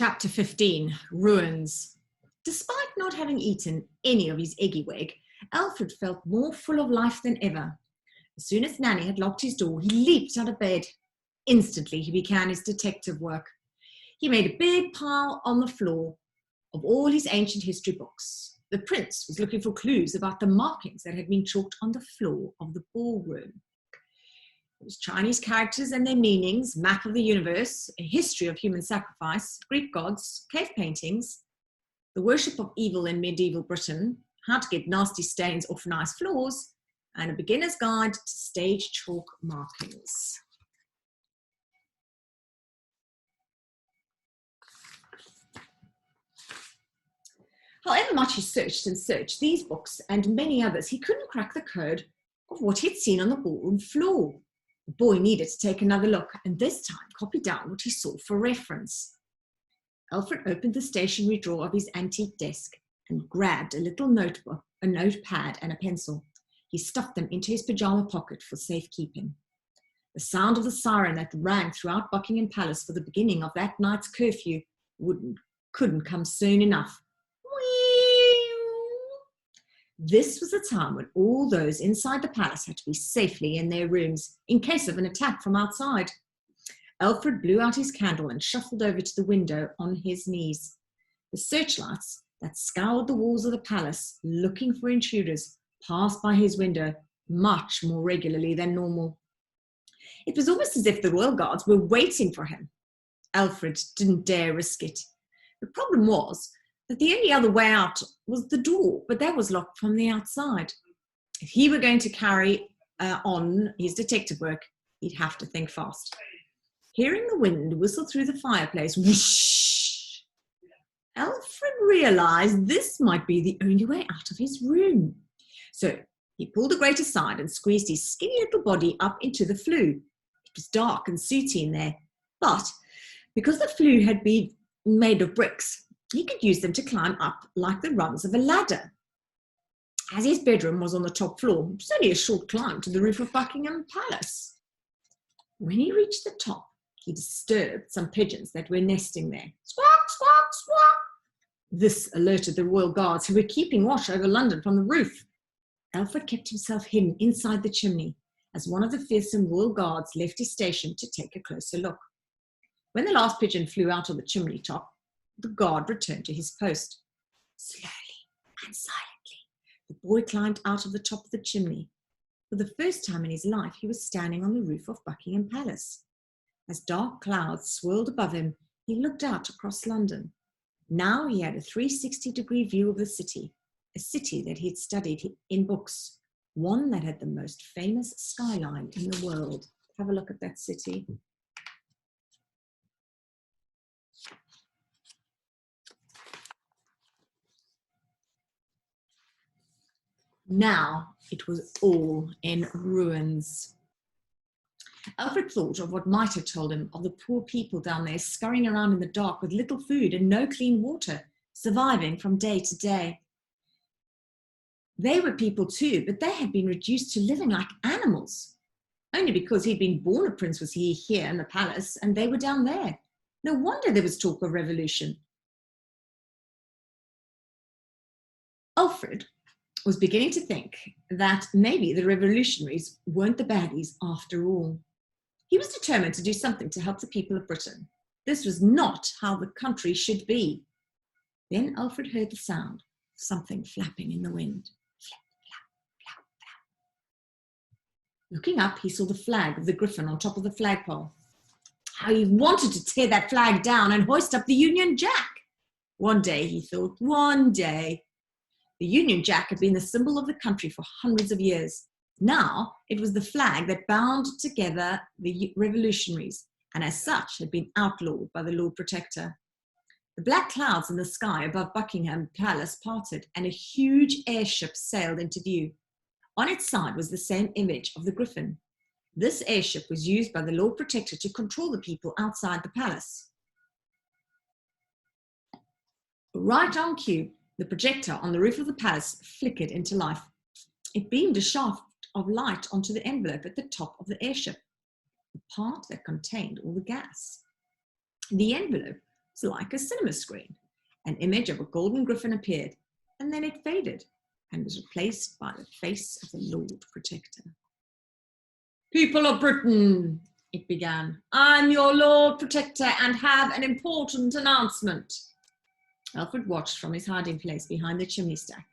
Chapter 15, Ruins. Despite not having eaten any of his eggy wig, Alfred felt more full of life than ever. As soon as Nanny had locked his door, he leaped out of bed. Instantly, he began his detective work. He made a big pile on the floor of all his ancient history books. The prince was looking for clues about the markings that had been chalked on the floor of the ballroom. It was Chinese characters and their meanings, map of the universe, a history of human sacrifice, Greek gods, cave paintings, the worship of evil in medieval Britain, how to get nasty stains off nice floors, and a beginner's guide to stage chalk markings. However much he searched and searched these books and many others, he couldn't crack the code of what he'd seen on the ballroom floor. The boy needed to take another look, and this time copy down what he saw for reference. Alfred opened the stationery drawer of his antique desk and grabbed a little notebook, a notepad, and a pencil. He stuffed them into his pajama pocket for safekeeping. The sound of the siren that rang throughout Buckingham Palace for the beginning of that night's curfew couldn't come soon enough. This was the time when all those inside the palace had to be safely in their rooms in case of an attack from outside. Alfred blew out his candle and shuffled over to the window on his knees. The searchlights that scoured the walls of the palace looking for intruders passed by his window much more regularly than normal. It was almost as if the royal guards were waiting for him. Alfred didn't dare risk it. The problem was that the only other way out was the door, but that was locked from the outside. If he were going to carry on his detective work, he'd have to think fast. Hearing the wind whistle through the fireplace, whoosh, Alfred realized this might be the only way out of his room. So he pulled the grate aside and squeezed his skinny little body up into the flue. It was dark and sooty in there, but because the flue had been made of bricks, he could use them to climb up like the rungs of a ladder. As his bedroom was on the top floor, it was only a short climb to the roof of Buckingham Palace. When he reached the top, he disturbed some pigeons that were nesting there. Squawk, squawk, squawk. This alerted the royal guards who were keeping watch over London from the roof. Alfred kept himself hidden inside the chimney as one of the fearsome royal guards left his station to take a closer look. When the last pigeon flew out of the chimney top, the guard returned to his post. Slowly and silently, the boy climbed out of the top of the chimney. For the first time in his life, he was standing on the roof of Buckingham Palace. As dark clouds swirled above him, he looked out across London. Now he had a 360-degree view of the city, a city that he'd studied in books, one that had the most famous skyline in the world. Have a look at that city. Now it was all in ruins. Alfred thought of what might have told him of the poor people down there scurrying around in the dark with little food and no clean water, surviving from day to day. They were people too, but they had been reduced to living like animals. Only because he'd been born a prince was he here in the palace and they were down there. No wonder there was talk of revolution. Alfred was beginning to think that maybe the revolutionaries weren't the baddies after all. He was determined to do something to help the people of Britain. This was not how the country should be. Then Alfred heard the sound of something flapping in the wind. Flap, flap, flap, flap. Looking up, he saw the flag of the Griffin on top of the flagpole. How he wanted to tear that flag down and hoist up the Union Jack. One day, he thought, one day. The Union Jack had been the symbol of the country for hundreds of years. Now it was the flag that bound together the revolutionaries and as such had been outlawed by the Lord Protector. The black clouds in the sky above Buckingham Palace parted and a huge airship sailed into view. On its side was the same image of the Griffin. This airship was used by the Lord Protector to control the people outside the palace. Right on cue, the projector on the roof of the palace flickered into life. It beamed a shaft of light onto the envelope at the top of the airship, the part that contained all the gas. The envelope It's like a cinema screen. An image of a golden griffin appeared, and then it faded and was replaced by the face of the Lord Protector. "People of Britain," it began, "I'm your Lord Protector and have an important announcement." Alfred watched from his hiding place behind the chimney stack.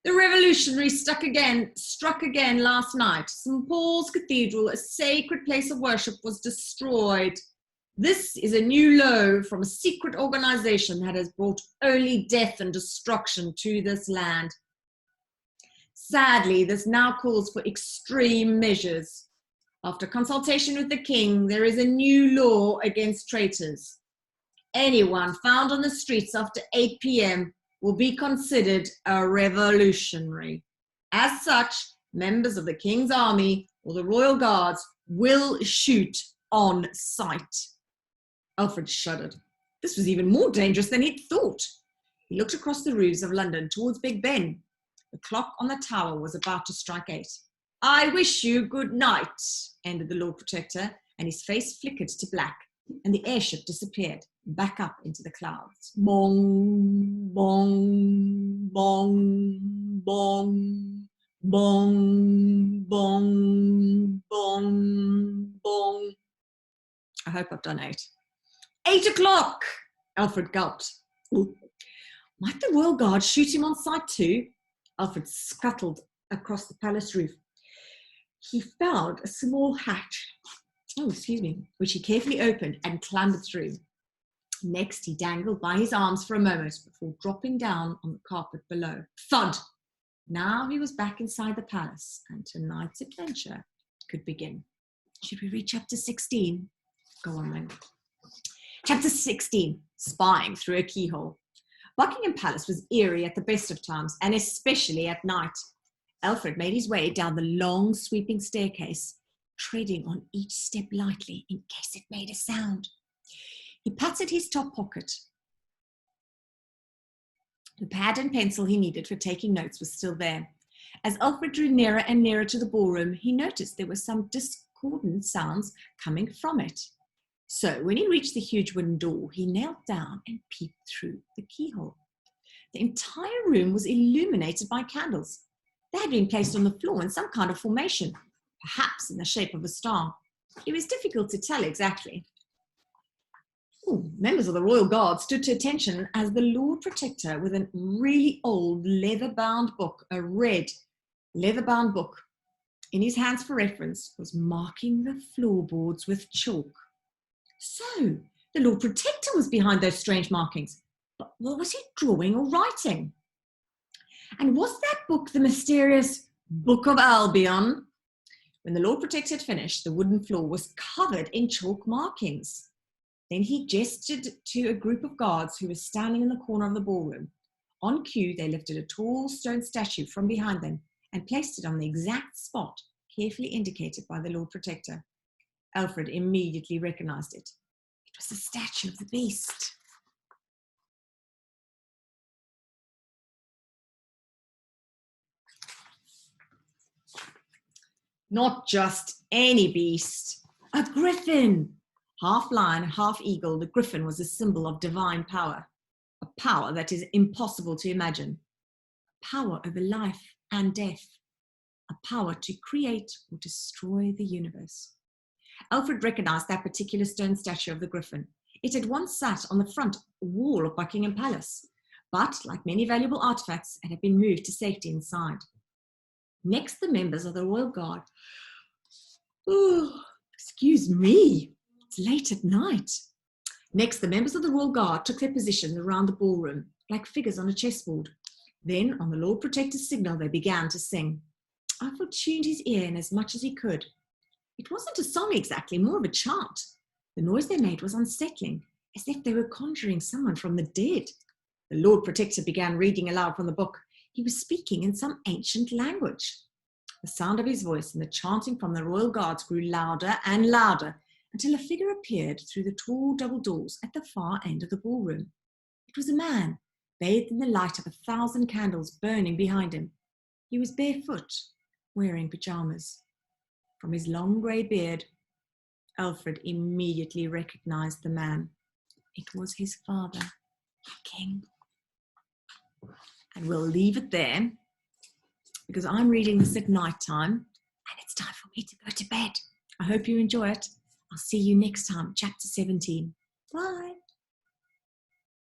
"The revolutionaries struck again last night. St. Paul's Cathedral, a sacred place of worship, was destroyed. This is a new low from a secret organization that has brought only death and destruction to this land. Sadly, this now calls for extreme measures. After consultation with the king, there is a new law against traitors. Anyone found on the streets after 8 p.m. will be considered a revolutionary. As such, members of the king's army or the royal guards will shoot on sight." Alfred shuddered. This was even more dangerous than he'd thought. He looked across the roofs of London towards Big Ben. The clock on the tower was about to strike 8. "I wish you good night," ended the Lord Protector, and his face flickered to black, and the airship disappeared back up into the clouds. Bong, bong, bong, bong, bong, bong, bong, bong. I hope I've done 8. 8 o'clock! Alfred gulped. Ooh. Might the royal guard shoot him on sight too? Alfred scuttled across the palace roof. He found a small hatch, which he carefully opened and clambered through. Next, he dangled by his arms for a moment before dropping down on the carpet below. Thud! Now he was back inside the palace, and tonight's adventure could begin. Should we read chapter 16? Go on then. Chapter 16, Spying Through a Keyhole. Buckingham Palace was eerie at the best of times, and especially at night. Alfred made his way down the long, sweeping staircase, treading on each step lightly in case it made a sound. He patted his top pocket. The pad and pencil he needed for taking notes was still there. As Alfred drew nearer and nearer to the ballroom, he noticed there were some discordant sounds coming from it. So when he reached the huge wooden door, he knelt down and peeped through the keyhole. The entire room was illuminated by candles. They had been placed on the floor in some kind of formation, perhaps in the shape of a star. It was difficult to tell exactly. Members of the Royal Guard stood to attention as the Lord Protector, with a really old leather-bound book, a red leather-bound book, in his hands for reference, was marking the floorboards with chalk. So, the Lord Protector was behind those strange markings. But what was he drawing or writing? And was that book the mysterious Book of Albion? When the Lord Protector had finished, the wooden floor was covered in chalk markings. Then he gestured to a group of guards who were standing in the corner of the ballroom. On cue, they lifted a tall stone statue from behind them and placed it on the exact spot carefully indicated by the Lord Protector. Alfred immediately recognized it. It was the statue of the beast. Not just any beast, a griffin. Half lion, half eagle, the griffin was a symbol of divine power, a power that is impossible to imagine, a power over life and death, a power to create or destroy the universe. Alfred recognized that particular stone statue of the griffin. It had once sat on the front wall of Buckingham Palace, but, like many valuable artifacts, it had been moved to safety inside. Next, the members of the Royal Guard. Excuse me, it's late at night. Next, the members of the Royal Guard took their positions around the ballroom, like figures on a chessboard. Then, on the Lord Protector's signal, they began to sing. Alfred tuned his ear in as much as he could. It wasn't a song exactly, more of a chant. The noise they made was unsettling, as if they were conjuring someone from the dead. The Lord Protector began reading aloud from the book. He was speaking in some ancient language. The sound of his voice and the chanting from the Royal Guards grew louder and louder until a figure appeared through the tall double doors at the far end of the ballroom. It was a man, bathed in the light of 1,000 candles burning behind him. He was barefoot, wearing pajamas. From his long grey beard, Alfred immediately recognized the man. It was his father, the king. And we'll leave it there because I'm reading this at night time and it's time for me to go to bed. I hope you enjoy it. I'll see you next time, chapter 17. Bye.